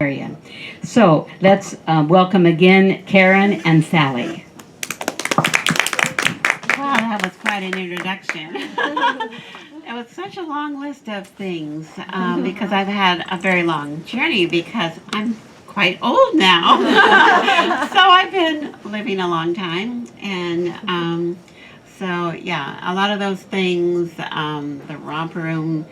area. So let's welcome again Karen and Sally. Wow, that was quite an introduction. It was such a long list of things because I've had a very long journey because I'm quite old now. So I've been living a long time. And so, yeah, a lot of those things, the Romper Room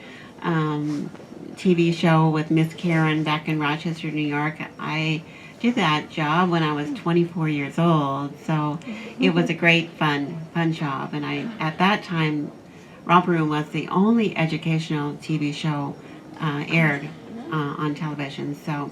TV show with Miss Karen back in Rochester, New York, I did that job when I was 24 years old. So it was a great fun job. And at that time, Romper Room was the only educational TV show aired on television. So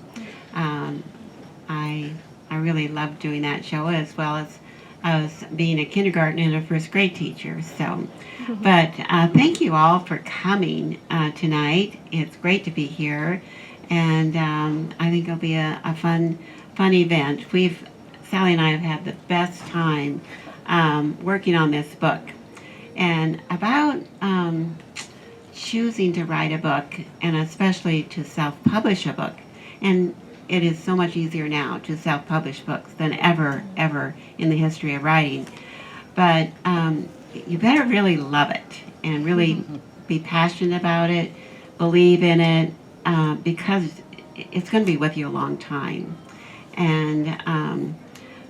I really loved doing that show, as well as I was being a kindergarten and a first grade teacher. So, but thank you all for coming tonight. It's great to be here, and I think it'll be a fun event. Sally and I have had the best time working on this book, and about choosing to write a book, and especially to self-publish a book. And it is so much easier now to self-publish books than ever in the history of writing. But you better really love it and really be passionate about it, believe in it, because it's going to be with you a long time. And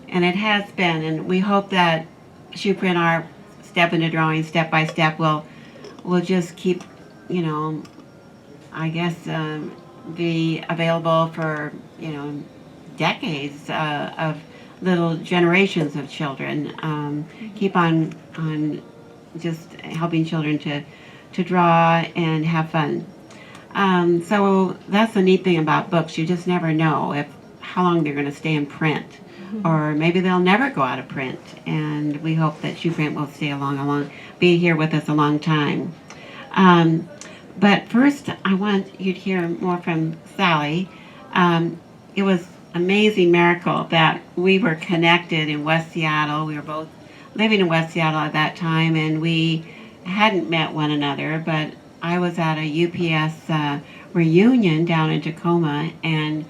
it has been, and we hope that Shoeprint, our step into drawing, step by step, will just keep, I guess, be available for decades of little generations of children. Keep on just helping children to draw and have fun. So that's the neat thing about books. You just never know how long they're going to stay in print, or maybe they'll never go out of print. And we hope that Shoeprint will stay be here with us a long time. But first, I want you to hear more from Sally. It was amazing miracle that we were connected in West Seattle. We were both living in West Seattle at that time, and we hadn't met one another, but I was at a UPS reunion down in Tacoma and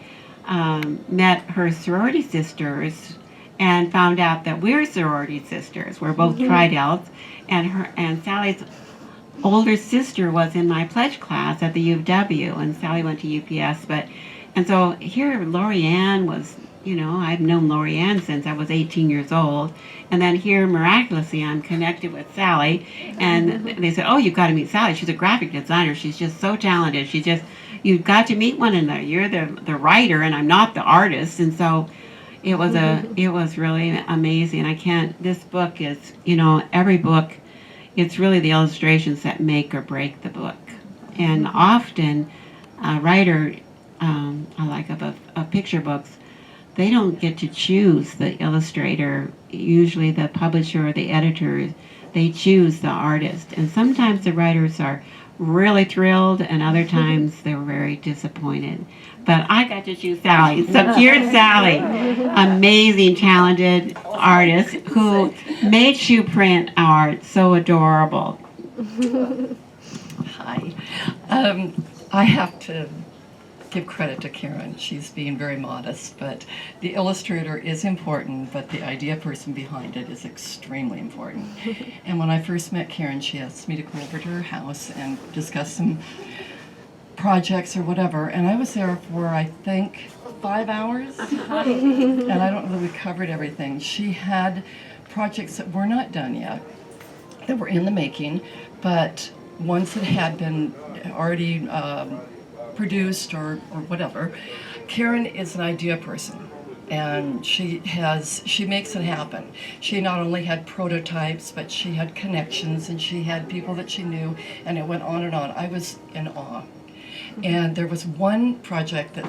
met her sorority sisters and found out that we're sorority sisters. We're both Tri-Delts, and Sally's older sister was in my pledge class at the U of W, and Sally went to UPS. And so here Lori Ann was, I've known Lori Ann since I was 18 years old. And then here, miraculously, I'm connected with Sally. And they said, oh, you've got to meet Sally. She's a graphic designer. She's just so talented. You've got to meet one another. You're the writer, and I'm not the artist. And so it was really amazing. This book is, every book, it's really the illustrations that make or break the book. And often, a writer, of picture books, they don't get to choose the illustrator. Usually the publisher or the editor, they choose the artist. And sometimes the writers are really thrilled, and other times they're very disappointed. But I got to choose Sally. So here's Sally, amazing, talented artist who made Shoeprint art so adorable. Hi. I have to give credit to Karen. She's being very modest, but the illustrator is important, but the idea person behind it is extremely important. And when I first met Karen, she asked me to go over to her house and discuss some projects or whatever, and I was there for, I think, 5 hours, and I don't know that we covered everything. She had projects that were not done yet, that were in the making, but ones that had been already produced or whatever. Karen is an idea person, and she makes it happen. She not only had prototypes, but she had connections, and she had people that she knew, and it went on and on. I was in awe. And there was one project that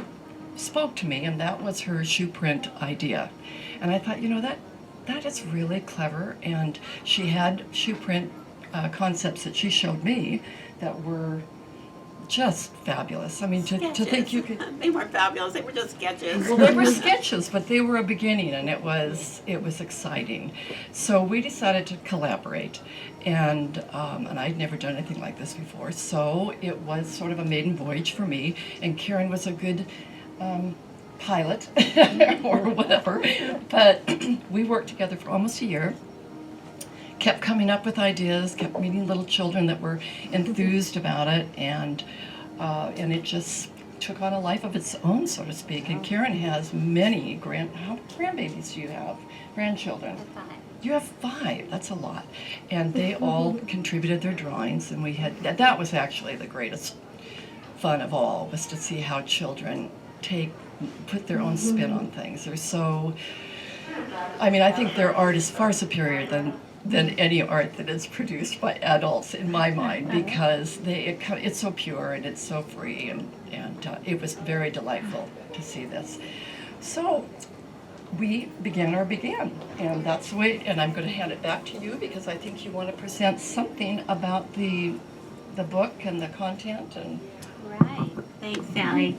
spoke to me, and that was her Shoeprint idea. And I thought, that is really clever, and she had Shoeprint concepts that she showed me that were just fabulous. I mean, to think you could... They weren't fabulous, they were just sketches. Well, they were sketches, but they were a beginning, and it was exciting. So we decided to collaborate, and I'd never done anything like this before, so it was sort of a maiden voyage for me, and Karen was a good pilot or whatever. But we worked together for almost a year, kept coming up with ideas, kept meeting little children that were enthused about it, and it just took on a life of its own, so to speak. And Karen has many how many grandbabies do you have? Grandchildren? 5. You have 5. That's a lot. And they all contributed their drawings, and we had that was actually the greatest fun of all, was to see how children put their own spin on things. They're so, I mean, I think their art is far superior than any art that is produced by adults, in my mind, because it's so pure and it's so free, and it was very delightful to see this. So we began, and that's the way. And I'm going to hand it back to you, because I think you want to present something about the book and the content. And Right. Thanks, Sally.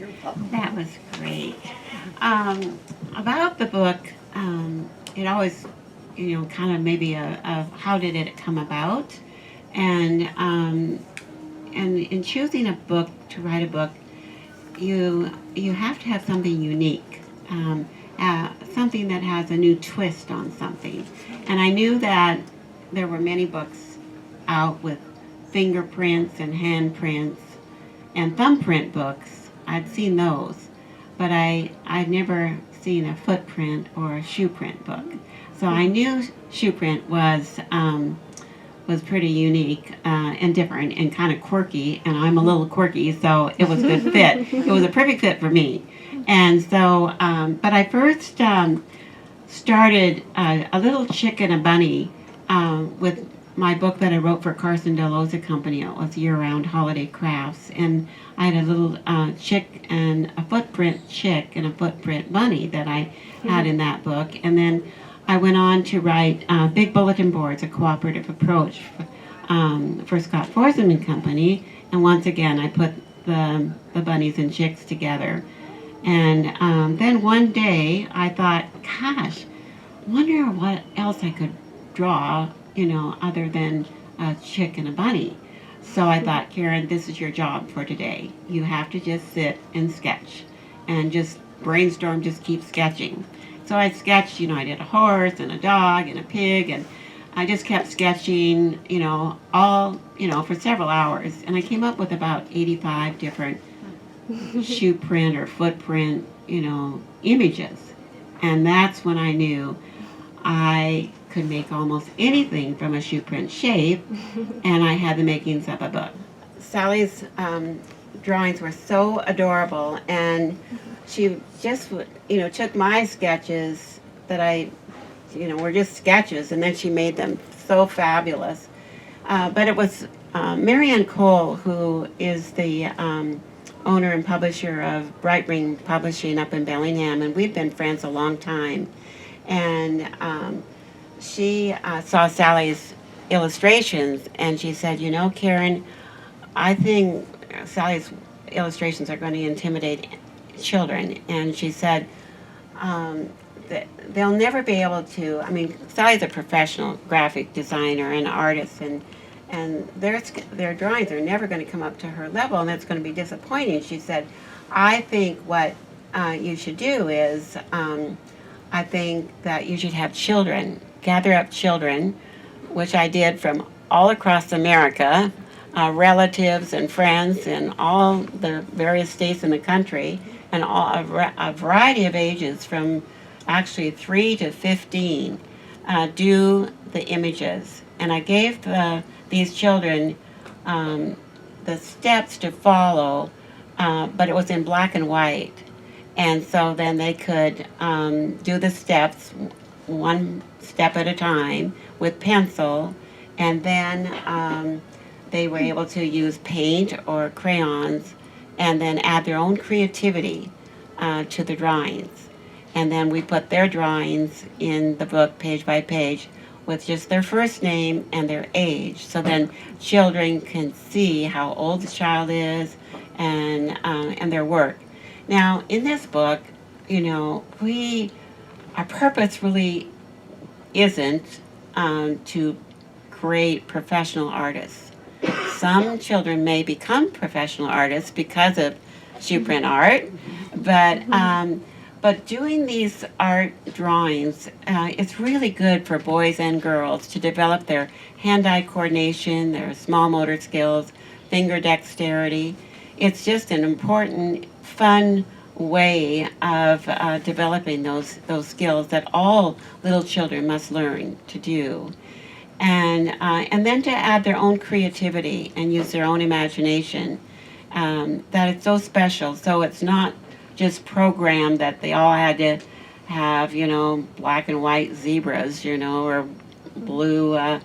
That was great. About the book, it always, kind of maybe a how did it come about, and in choosing a book to write a book, you have to have something unique, something that has a new twist on something. And I knew that there were many books out with fingerprints and handprints and thumbprint books. I'd seen those, but I'd never seen a footprint or a shoe print book. So I knew shoe print was pretty unique and different and kind of quirky, and I'm a little quirky, so it was a good fit. It was a perfect fit for me. And so, but I first started a little chick and a bunny with my book that I wrote for Carson Delosa Company. It was year-round holiday crafts, and I had a little chick and a footprint chick and a footprint bunny that I had in that book. And then I went on to write Big Bulletin Boards, a cooperative approach for Scott Forsman and Company. And once again, I put the bunnies and chicks together. And then one day I thought, gosh, wonder what else I could draw, other than a chick and a bunny. So I thought, Karen, this is your job for today. You have to just sit and sketch and just brainstorm, just keep sketching. So I sketched, I did a horse and a dog and a pig, and I just kept sketching, all, for several hours. And I came up with about 85 different shoe print or footprint, images. And that's when I knew I could make almost anything from a shoe print shape, and I had the makings of a book. Sally's drawings were so adorable, and she just, took my sketches that were just sketches, and then she made them so fabulous. But it was Marianne Cole, who is the owner and publisher of Bright Ring Publishing up in Bellingham, and we've been friends a long time. And she saw Sally's illustrations, and she said, Karen, I think Sally's illustrations are going to intimidate children. And she said, that they'll never be able to, Sally's a professional graphic designer and artist, and their drawings are never going to come up to her level, and that's going to be disappointing. She said, I think what you should do is, I think that you should have children, gather up children, which I did from all across America, relatives and friends in all the various states in the country, and a variety of ages from actually 3 to 15, do the images. And I gave these children the steps to follow, but it was in black and white. And so then they could do the steps one step at a time with pencil, and then they were able to use paint or crayons and then add their own creativity to the drawings. And then we put their drawings in the book page by page with just their first name and their age. So then children can see how old the child is and their work. Now, in this book, our purpose really isn't to create professional artists. Some children may become professional artists because of shoe print art, but But doing these art drawings, it's really good for boys and girls to develop their hand-eye coordination, their small motor skills, finger dexterity. It's just an important, fun way of developing those skills that all little children must learn to do. And then to add their own creativity and use their own imagination. That it's so special. So it's not just programmed that they all had to have, black and white zebras, or blue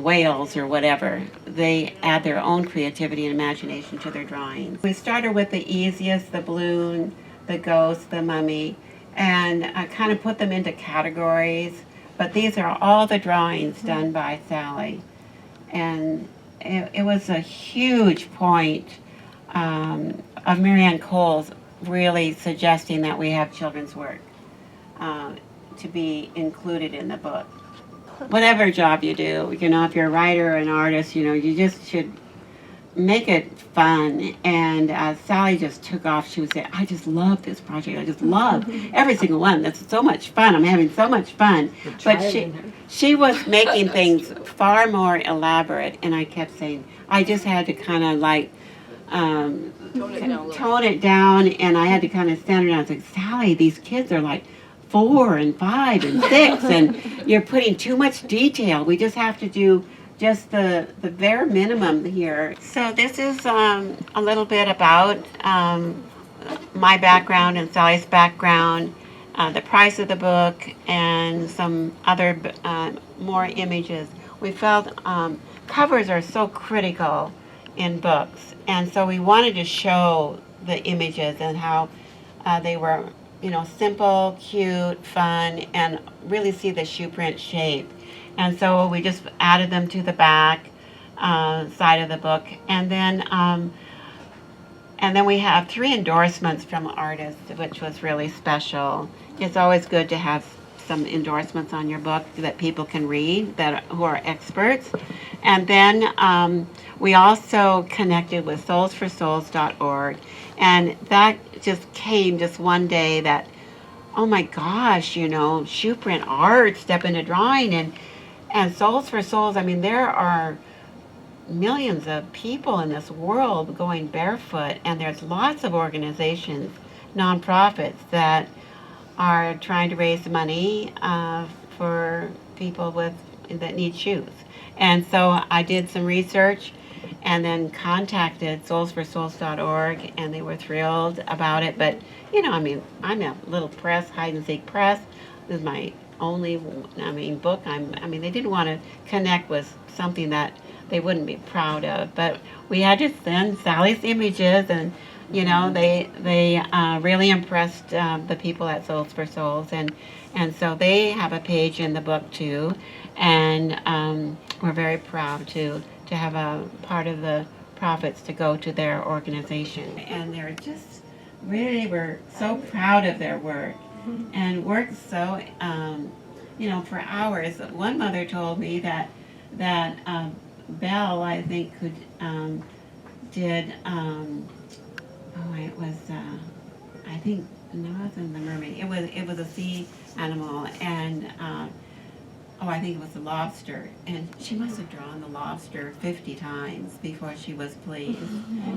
whales or whatever. They add their own creativity and imagination to their drawings. We started with the easiest, the balloon, the ghost, the mummy, and kind of put them into categories. But these are all the drawings done by Sally. And it was a huge point of Marianne Cole's really suggesting that we have children's work to be included in the book. Whatever job you do, if you're a writer or an artist, you just should make it fun. And Sally just took off. She would say, I just love this project. I just love every single one. That's so much fun. I'm having so much fun. But she was making things far more elaborate. And I kept saying, I just had to kind of like tone it down. And I had to kind of stand her down and say, Sally, these kids are like 4 and 5 and 6. And you're putting too much detail. We just have to do just the bare minimum here. So this is a little bit about my background and Sally's background, the price of the book, and some other more images. We felt covers are so critical in books, and so we wanted to show the images and how they were, simple, cute, fun, and really see the shoe print shape. And so we just added them to the back side of the book. And then we have 3 endorsements from artists, which was really special. It's always good to have some endorsements on your book that people can read who are experts. And then we also connected with soulsforsouls.org. And that just came just one day that, oh my gosh, shoe print art, step into drawing. And Souls for Souls, there are millions of people in this world going barefoot, and there's lots of organizations, nonprofits, that are trying to raise money for people that need shoes. And so I did some research and then contacted soulsforsouls.org, and they were thrilled about it. But, I'm a little press, hide and seek press. This is my only book. They didn't want to connect with something that they wouldn't be proud of, but we had to send Sally's images, and they really impressed the people at Souls for Souls, and so they have a page in the book too, and we're very proud to have a part of the profits to go to their organization, and they're just really, we're so proud of their work. And worked so, for hours. One mother told me that Belle, I think, did. It was. I think no, it wasn't the mermaid. It was a sea animal, and I think it was the lobster. And she must have drawn the lobster 50 times before she was pleased,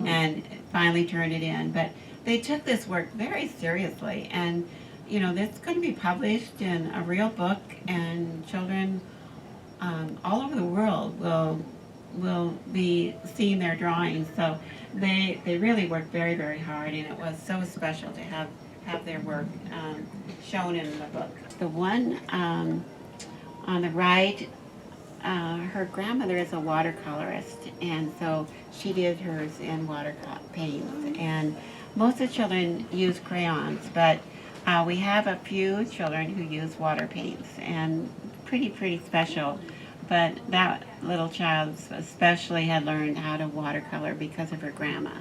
and finally turned it in. But they took this work very seriously, and that's going to be published in a real book, and children all over the world will be seeing their drawings. So they really worked very, very hard, and it was so special to have their work shown in the book. The one on the right, her grandmother is a watercolorist, and so she did hers in water paints. And most of the children use crayons, but we have a few children who use water paints, and pretty special. But that little child especially had learned how to watercolor because of her grandma.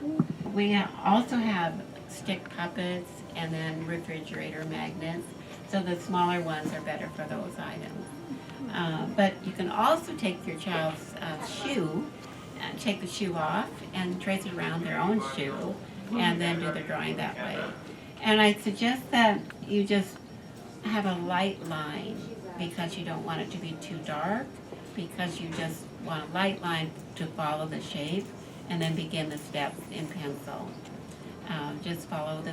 We also have stick puppets and then refrigerator magnets, so the smaller ones are better for those items. But you can also take your child's shoe, take the shoe off and trace it around their own shoe, and then do their drawing that way. And I suggest that you just have a light line because you don't want it to be too dark, because you just want a light line to follow the shape and then begin the steps in pencil. Just follow the